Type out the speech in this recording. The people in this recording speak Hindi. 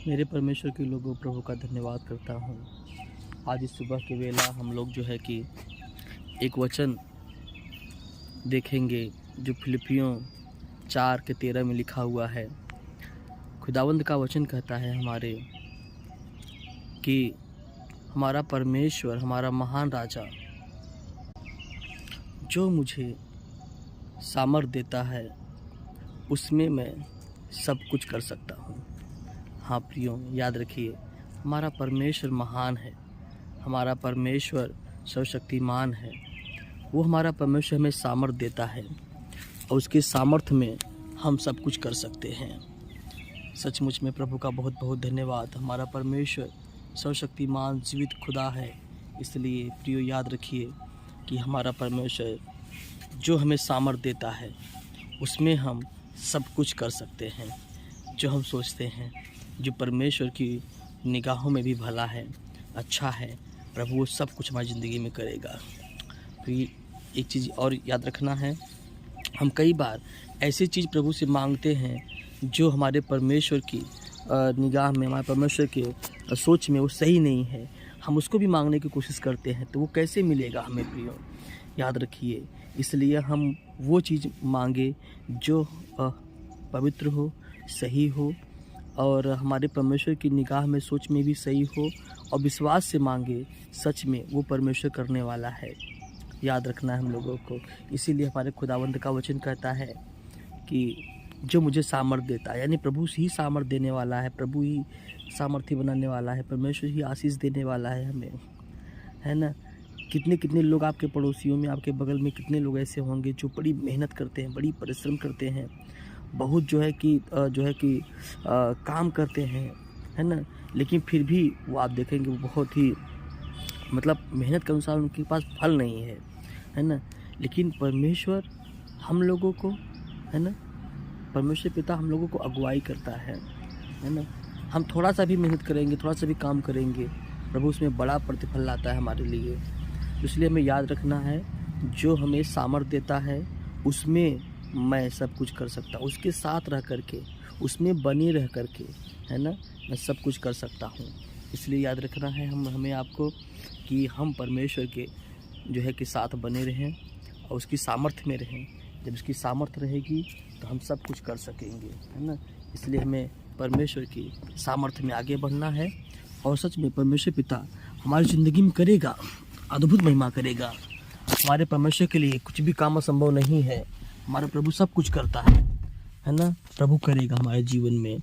मेरे परमेश्वर के लोगों प्रभु का धन्यवाद करता हूँ। आज इस सुबह के वेला हम लोग जो है कि एक वचन देखेंगे जो फिलिपियों 4:13 में लिखा हुआ है। खुदावंद का वचन कहता है हमारे कि हमारा परमेश्वर, हमारा महान राजा जो मुझे सामर्थ देता है उसमें मैं सब कुछ कर सकता हूँ। हाँ प्रियो, याद रखिए, हमारा परमेश्वर महान है, हमारा परमेश्वर सर्वशक्तिमान है। वो हमारा परमेश्वर हमें सामर्थ देता है और उसके सामर्थ्य में हम सब कुछ कर सकते हैं। सचमुच में प्रभु का बहुत बहुत धन्यवाद। हमारा परमेश्वर सर्वशक्तिमान जीवित खुदा है। इसलिए प्रियो याद रखिए कि हमारा परमेश्वर जो हमें सामर्थ देता है उसमें हम सब कुछ कर सकते हैं। जो हम सोचते हैं, जो परमेश्वर की निगाहों में भी भला है, अच्छा है, प्रभु वो सब कुछ हमारी ज़िंदगी में करेगा। फिर एक चीज़ और याद रखना है, हम कई बार ऐसी चीज़ प्रभु से मांगते हैं जो हमारे परमेश्वर की निगाह में, हमारे परमेश्वर के सोच में वो सही नहीं है। हम उसको भी मांगने की कोशिश करते हैं, तो वो कैसे मिलेगा हमें प्रियो? याद रखिए, इसलिए हम वो चीज़ मांगे जो पवित्र हो, सही हो और हमारे परमेश्वर की निगाह में, सोच में भी सही हो, और विश्वास से मांगे। सच में वो परमेश्वर करने वाला है। याद रखना है हम लोगों को। इसीलिए हमारे खुदावंद का वचन कहता है कि जो मुझे सामर्थ्य देता है, यानी प्रभु ही सामर्थ्य देने वाला है, प्रभु ही सामर्थ्य बनाने वाला है, परमेश्वर ही आशीष देने वाला है हमें, है ना। कितने कितने लोग आपके पड़ोसियों में, आपके बगल में कितने लोग ऐसे होंगे जो बड़ी मेहनत करते हैं, बड़ी परिश्रम करते हैं, बहुत जो है कि काम करते हैं, है ना, लेकिन फिर भी वो आप देखेंगे वो बहुत ही मतलब मेहनत के अनुसार उनके पास फल नहीं है ना। लेकिन परमेश्वर हम लोगों को, है ना, परमेश्वर पिता हम लोगों को अगुवाई करता है ना। हम थोड़ा सा भी मेहनत करेंगे, थोड़ा सा भी काम करेंगे, प्रभु उसमें बड़ा प्रतिफल लाता है हमारे लिए। इसलिए हमें याद रखना है, जो हमें सामर्थ्य देता है उसमें मैं सब कुछ कर सकता हूँ। उसके साथ रह करके, उसमें बने रह करके, है ना, मैं सब कुछ कर सकता हूँ। इसलिए याद रखना है हमें आपको कि हम परमेश्वर के जो है कि साथ बने रहें और उसकी सामर्थ्य में रहें। जब उसकी सामर्थ्य रहेगी तो हम सब कुछ कर सकेंगे, है ना। इसलिए हमें परमेश्वर की सामर्थ्य में आगे बढ़ना है और सच में परमेश्वर पिता हमारी ज़िंदगी में करेगा, अद्भुत महिमा करेगा। हमारे परमेश्वर के लिए कुछ भी काम असंभव नहीं है। हमारा प्रभु सब कुछ करता है ना। प्रभु करेगा हमारे जीवन में।